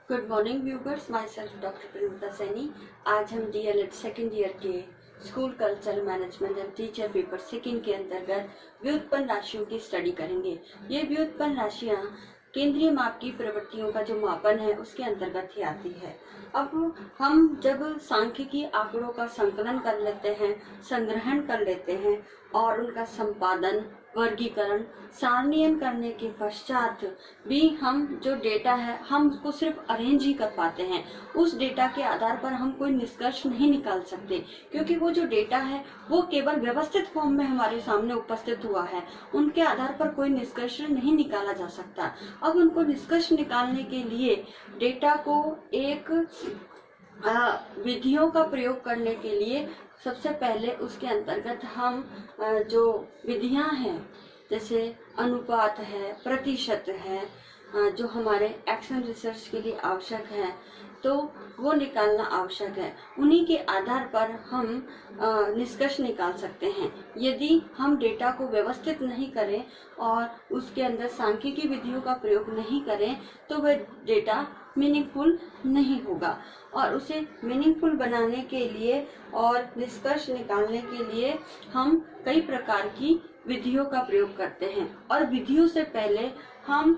Good morning viewers, myself doctor Premita Saini. आज हम DLED second year के school cultural management and teacher paper second के अंतर्गत व्युत्पन्न राशियों की स्टडी करेंगे। ये व्युत्पन्न राशियाँ केंद्रीय माप की प्रवृत्तियों का जो मापन है उसके अंतर्गत ही आती है। अब हम जब सांख्यिकी आंकड़ों का संकलन कर लेते हैं, संग्रहण कर लेते हैं और उनका संपादन, वर्गीकरण, सारणीयन करने के पश्चात भी हम जो डेटा है हम उसको सिर्फ अरेंज ही कर पाते हैं। उस डेटा के आधार पर हम कोई निष्कर्ष नहीं निकाल सकते, क्योंकि वो जो डेटा है वो केवल व्यवस्थित फॉर्म में हमारे सामने उपस्थित हुआ है। उनके आधार पर कोई निष्कर्ष नहीं निकाला जा सकता। अब उनको निष्कर्ष निकालने के लिए डेटा को एक विधियों का प्रयोग करने के लिए सबसे पहले उसके अंतर्गत हम जो विधियां हैं, जैसे अनुपात है, प्रतिशत है, जो हमारे एक्शन रिसर्च के लिए आवश्यक है, तो वो निकालना आवश्यक है। उन्हीं के आधार पर हम निष्कर्ष निकाल सकते हैं। यदि हम डेटा को व्यवस्थित नहीं करें और उसके अंदर सांख्यिकी विधियों का प्रयोग नहीं करें तो वह डेटा मीनिंगफुल नहीं होगा। और उसे मीनिंगफुल बनाने के लिए और निष्कर्ष निकालने के लिए हम कई प्रकार की विधियों का प्रयोग करते हैं। और विधियों से पहले हम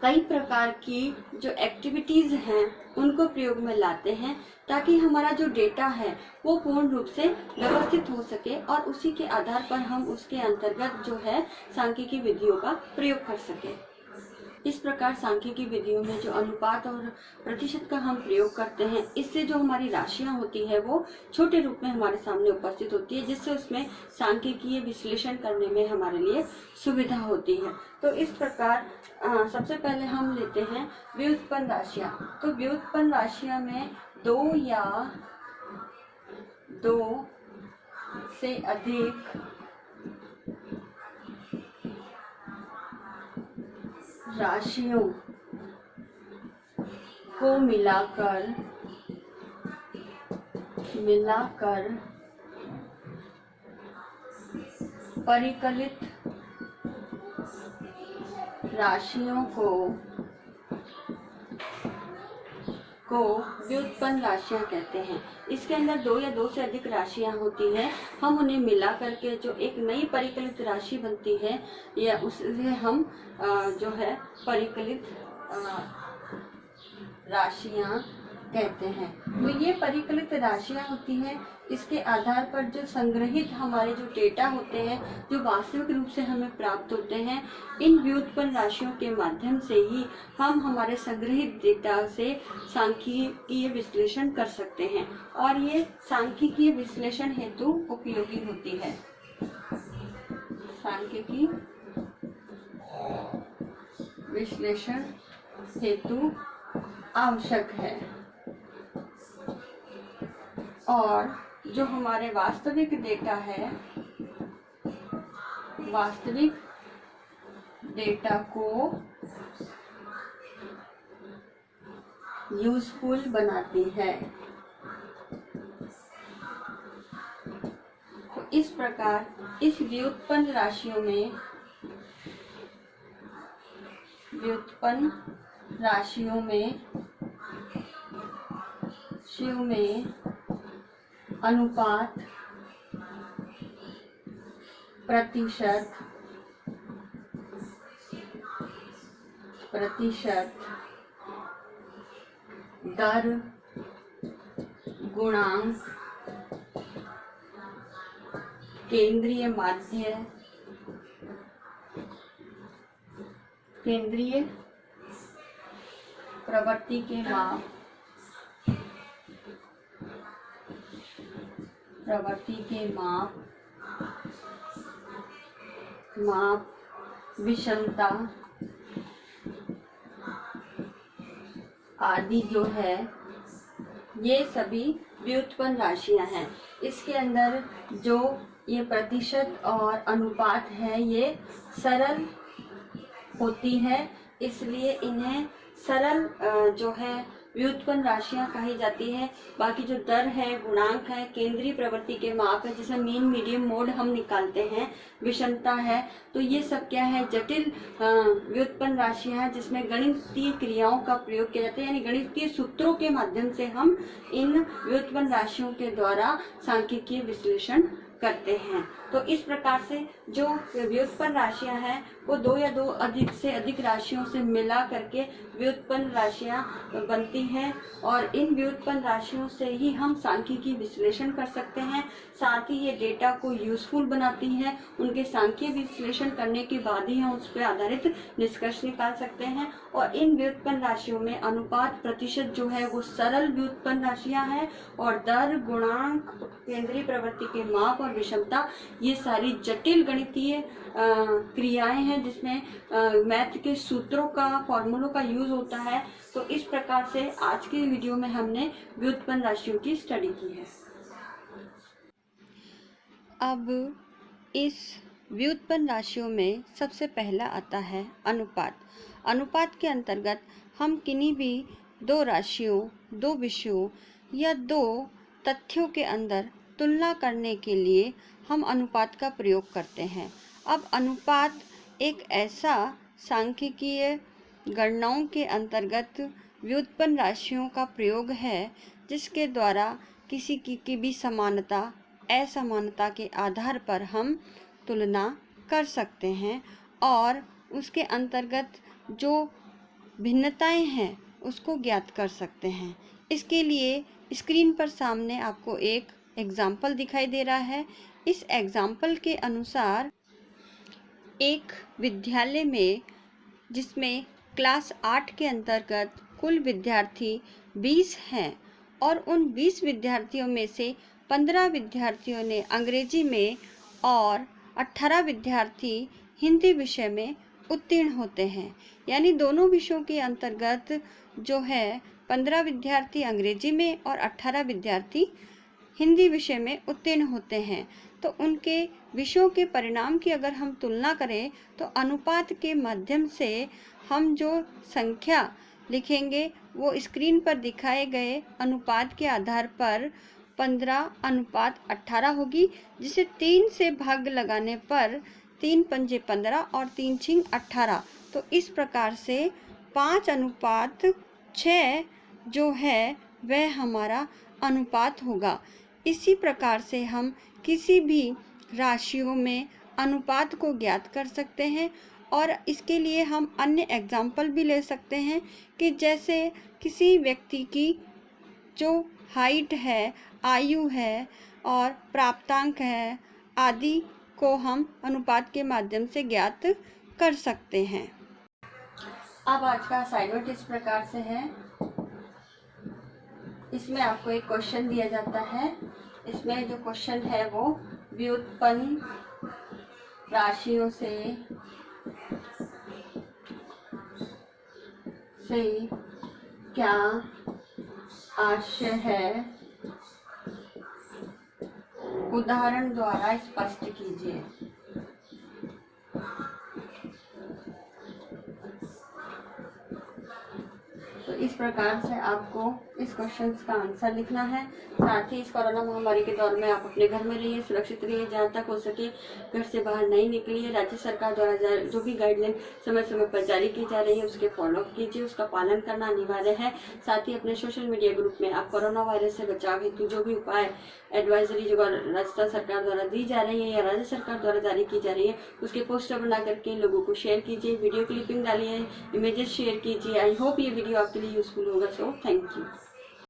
कई प्रकार की जो एक्टिविटीज़ हैं उनको प्रयोग में लाते हैं, ताकि हमारा जो डेटा है वो पूर्ण रूप से व्यवस्थित हो सके और उसी के आधार पर हम उसके अंतर्गत जो है सांख्यिकी विधियों का प्रयोग कर सके। इस प्रकार सांख्यिकी विधियों में जो अनुपात और प्रतिशत का हम प्रयोग करते हैं, इससे जो हमारी राशियां होती है वो छोटे रूप में हमारे सामने उपस्थित होती है, जिससे उसमें सांख्यिकीय विश्लेषण करने में हमारे लिए सुविधा होती है। तो इस प्रकार सबसे पहले हम लेते हैं व्युत्पन्न राशियां। तो व्युत्पन्न राशियां में दो या दो से अधिक राशियों को मिलाकर परिकलित राशियों को व्युत्पन्न राशियां कहते हैं। इसके अंदर दो या दो से अधिक राशियां होती हैं। हम उन्हें मिला करके जो एक नई परिकलित राशि बनती है या उसे हम जो है परिकलित राशियां कहते हैं। तो ये परिकलित राशियां होती हैं, इसके आधार पर जो संग्रहित हमारे जो डेटा होते हैं, जो वास्तविक रूप से हमें प्राप्त होते हैं, इन व्युत्पन्न राशियों के माध्यम से ही हम हमारे संग्रहित डेटा से सांख्यिकीय विश्लेषण कर सकते हैं और ये सांख्यिकीय विश्लेषण हेतु उपयोगी होती है। सांख्यिकीय विश्लेषण हेतु आवश्यक है। और जो हमारे वास्तविक डेटा है, वास्तविक डेटा को यूजफुल बनाती है। तो इस प्रकार इस व्युत्पन्न राशियों में अनुपात, प्रतिशत, दर, गुणांक, केंद्रीय माध्य, केंद्रीय प्रवृत्ति के माप, विषमता आदि जो है, ये सभी व्युत्पन्न राशियां हैं। इसके अंदर जो ये प्रतिशत और अनुपात है ये सरल होती है, इसलिए इन्हें सरल जो है व्युत्पन्न राशियां कही जाती है। बाकी जो दर है, गुणांक है, केंद्रीय प्रवृत्ति के माप है, जिसमें मीन, मीडियम, मोड हम निकालते हैं, विषमता है, तो ये सब क्या है, जटिल व्युत्पन्न राशियां हैं जिसमें गणितीय क्रियाओं का प्रयोग किया जाता है, यानी गणितीय सूत्रों के माध्यम से हम इन व्युत्पन्न राशियों के द्वारा सांख्यिकीय विश्लेषण करते हैं। तो इस प्रकार से जो व्युत्पन्न राशियां हैं वो दो या दो अधिक से अधिक राशियों से मिला करके व्युत्पन्न राशियां बनती हैं और इन व्युत्पन्न राशियों से ही हम सांख्यिकीय विश्लेषण कर सकते हैं। साथ ही ये डेटा को यूजफुल बनाती हैं। उनके सांख्यिकीय विश्लेषण करने के बाद ही हम उस पर आधारित निष्कर्ष निकाल सकते हैं। और इन व्युत्पन्न राशियों में अनुपात, प्रतिशत जो है वो सरल व्युत्पन्न राशियां हैं और दर, गुणांक, केंद्रीय प्रवृत्ति के माप और विषमता ये सारी जटिल गणितीय क्रियाएं हैं जिसमें मैथ के सूत्रों का, फॉर्मूलों का यूज होता है। तो इस प्रकार से आज के वीडियो में हमने व्युत्पन्न राशियों की स्टडी की है। अब इस व्युत्पन्न राशियों में सबसे पहला आता है अनुपात। अनुपात के अंतर्गत हम किन्हीं भी दो राशियों, दो विषयों या दो तथ्यों के अंदर तुलना करने के लिए हम अनुपात का प्रयोग करते हैं। अब अनुपात एक ऐसा सांख्यिकीय गणनाओं के अंतर्गत व्युत्पन्न राशियों का प्रयोग है जिसके द्वारा किसी की भी समानता, असमानता के आधार पर हम तुलना कर सकते हैं और उसके अंतर्गत जो भिन्नताएं हैं उसको ज्ञात कर सकते हैं। इसके लिए स्क्रीन पर सामने आपको एक एग्जाम्पल दिखाई दे रहा है। इस एग्जाम्पल के अनुसार एक विद्यालय में जिसमें क्लास 8 के अंतर्गत कुल विद्यार्थी 20 हैं और उन 20 विद्यार्थियों में से 15 विद्यार्थियों ने अंग्रेजी में और 18 विद्यार्थी हिंदी विषय में उत्तीर्ण होते हैं। यानी दोनों विषयों के अंतर्गत जो है 15 विद्यार्थी अंग्रेजी में और 18 विद्यार्थी हिंदी विषय में उत्तीर्ण होते हैं। तो उनके विषयों के परिणाम की अगर हम तुलना करें तो अनुपात के माध्यम से हम जो संख्या लिखेंगे वो स्क्रीन पर दिखाए गए अनुपात के आधार पर 15:18 होगी, जिसे 3 से भाग लगाने पर 3 पंजे 15 और 3 छींग 18। तो इस प्रकार से 5:6 जो है वह हमारा अनुपात होगा। इसी प्रकार से हम किसी भी राशियों में अनुपात को ज्ञात कर सकते हैं और इसके लिए हम अन्य एग्जाम्पल भी ले सकते हैं कि जैसे किसी व्यक्ति की जो हाइट है, आयु है और प्राप्तांक है आदि को हम अनुपात के माध्यम से ज्ञात कर सकते हैं। अब आज का असाइनमेंट इस प्रकार से है। इसमें आपको एक क्वेश्चन दिया जाता है। इसमें जो क्वेश्चन है वो व्युत्पन्न राशियों से क्या आशय है, उदाहरण द्वारा स्पष्ट कीजिए। तो इस प्रकार से आपको इस क्वेश्चन का आंसर लिखना है। साथ ही इस कोरोना महामारी के दौर में आप अपने घर में रहिए, सुरक्षित रहिए, जहाँ तक हो सके घर से बाहर नहीं निकलिए। राज्य सरकार द्वारा जो भी गाइडलाइन समय समय पर जारी की जा रही है उसके फॉलो कीजिए, उसका पालन करना अनिवार्य है। साथ ही अपने सोशल मीडिया ग्रुप में आप कोरोना वायरस से बचाव हेतु जो भी उपाय एडवाइजरी जो राजस्थान सरकार द्वारा दी जा रही है या राज्य सरकार द्वारा जारी की जा रही है उसके पोस्टर बना करके लोगों को शेयर कीजिए, वीडियो क्लिपिंग डालिए, इमेजेस शेयर कीजिए। आई होप ये वीडियो आपके लिए यूजफुल होगा। So thank you.